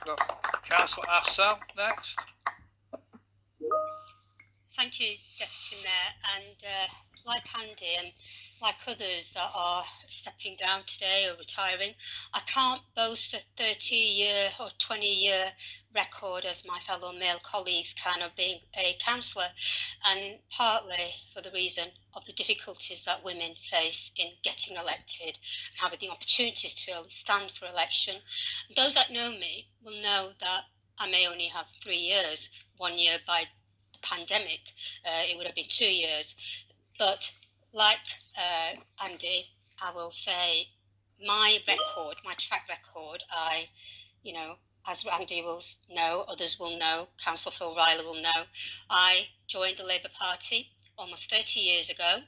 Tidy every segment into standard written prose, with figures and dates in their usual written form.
Got Councillor Afsal next. Thank you, Deputy Mayor, and like Andy and like others that are stepping down today or retiring, I can't boast a 30-year or 20-year record as my fellow male colleagues can of being a councillor, and partly for the reason of the difficulties that women face in getting elected and having the opportunities to stand for election. Those that know me will know that I may only have 3 years, 1 year by pandemic, it would have been 2 years. But like Andy, I will say my record, my track record, as Andy will know, others will know, Councillor Phil Riley will know, I joined the Labour Party almost 30 years ago,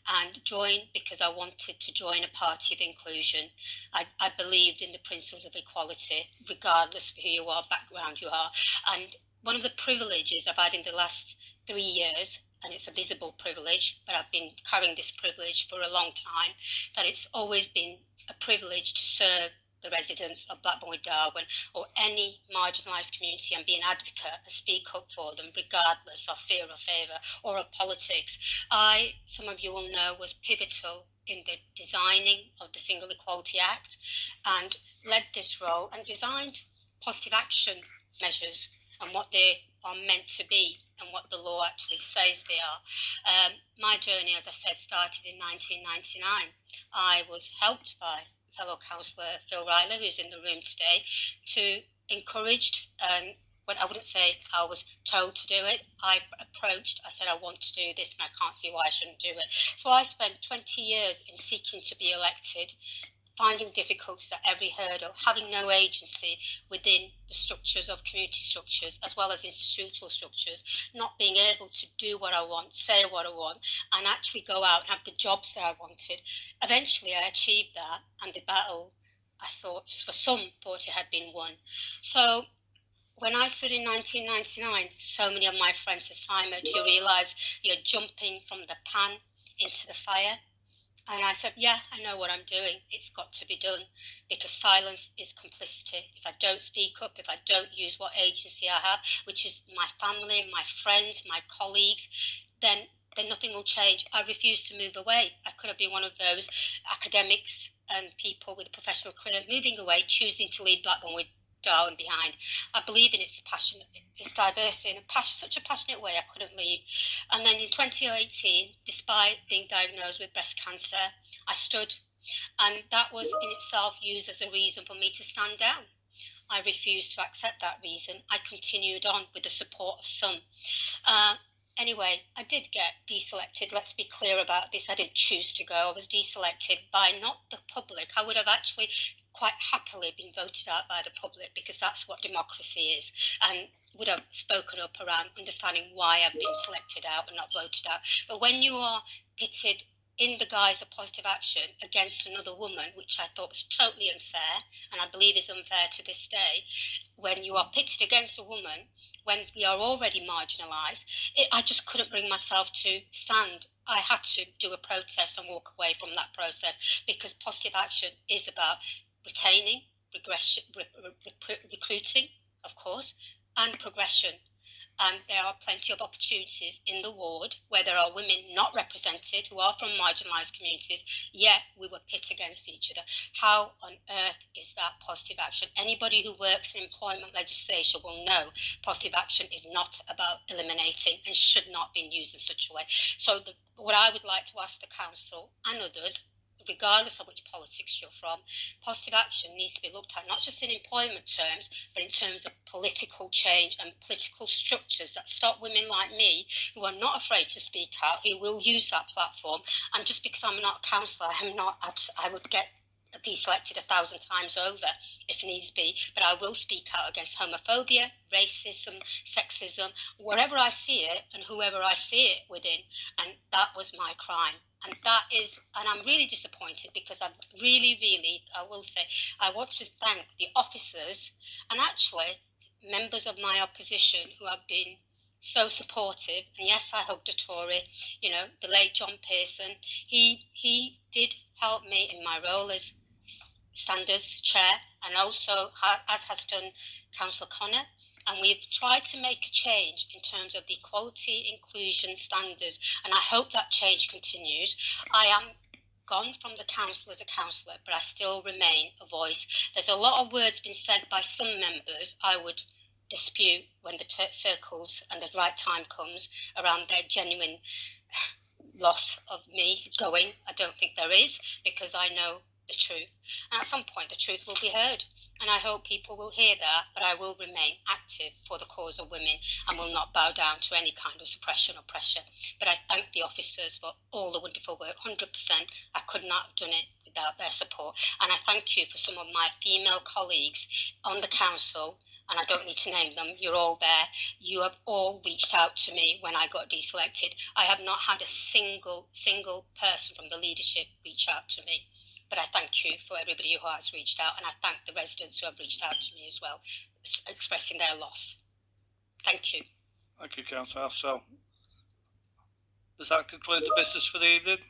and joined because I wanted to join a party of inclusion. I believed in the principles of equality, regardless of who you are, background you are. And one of the privileges I've had in the last 3 years, and it's a visible privilege, but I've been carrying this privilege for a long time, that it's always been a privilege to serve the residents of Blackburn with Darwen or any marginalised community and be an advocate and speak up for them regardless of fear or favour or of politics. I, some of you will know, was pivotal in the designing of the Single Equality Act and led this role and designed positive action measures and what they are meant to be and what the law actually says they are. My journey, as I said, started in 1999. I was helped by fellow councillor Phil Riley, who's in the room today, to encouraged, but I wouldn't say I was told to do it. I approached, I said I want to do this and I can't see why I shouldn't do it. So I spent 20 years in seeking to be elected, finding difficulties at every hurdle, having no agency within the structures of community structures as well as institutional structures, not being able to do what I want, say what I want, and actually go out and have the jobs that I wanted. Eventually I achieved that, and the battle, I thought, for some, thought it had been won. So when I stood in 1999, so many of my friends said, Simon, do you realise you're jumping from the pan into the fire? And I said, yeah, I know what I'm doing. It's got to be done because silence is complicity. If I don't speak up, if I don't use what agency I have, which is my family, my friends, my colleagues, then nothing will change. I refuse to move away. I could have been one of those academics and people with a professional career moving away, choosing to leave Blackburn with Darwen behind. I believe in its passion, its diversity, in such a passionate way I couldn't leave. And then in 2018, despite being diagnosed with breast cancer, I stood, and that was in itself used as a reason for me to stand down. I refused to accept that reason. I continued on with the support of some. Anyway, I did get deselected. Let's be clear about this. I didn't choose to go. I was deselected by not the public. I would have actually quite happily been voted out by the public because that's what democracy is, and would have spoken up around understanding why I've been selected out and not voted out. But when you are pitted in the guise of positive action against another woman, which I thought was totally unfair, and I believe is unfair to this day, when you are pitted against a woman, when we are already marginalised, I just couldn't bring myself to stand. I had to do a protest and walk away from that process because positive action is about retaining, recruiting, of course, and progression. And there are plenty of opportunities in the ward where there are women not represented who are from marginalised communities, yet we were pit against each other. How on earth is that positive action? Anybody who works in employment legislation will know positive action is not about eliminating and should not be used in such a way. So what I would like to ask the council and others, regardless of which politics you're from, positive action needs to be looked at, not just in employment terms, but in terms of political change and political structures that stop women like me, who are not afraid to speak out, who will use that platform. And just because I'm not a councillor, I would get deselected 1,000 times over if needs be, but I will speak out against homophobia, racism, sexism, wherever I see it and whoever I see it within. And that was my crime. And I'm really disappointed because I will say, I want to thank the officers and actually members of my opposition who have been so supportive. And yes, I hugged a Tory, the late John Pearson. He did help me in my role as standards chair, and also as has done Councillor Connor. And we've tried to make a change in terms of the equality inclusion standards, and I hope that change continues. I am gone from the council as a councillor, but I still remain a voice. There's a lot of words been said by some members I would dispute when the circles and the right time comes around their genuine loss of me going. I don't think there is, because I know the truth. And at some point, the truth will be heard. And I hope people will hear that, but I will remain active for the cause of women and will not bow down to any kind of suppression or pressure. But I thank the officers for all the wonderful work, 100%. I could not have done it without their support. And I thank you for some of my female colleagues on the council, and I don't need to name them, you're all there. You have all reached out to me when I got deselected. I have not had a single person from the leadership reach out to me. But I thank you for everybody who has reached out, and I thank the residents who have reached out to me as well, expressing their loss. Thank you. Thank you, Councillor Afzal. Does that conclude the business for the evening?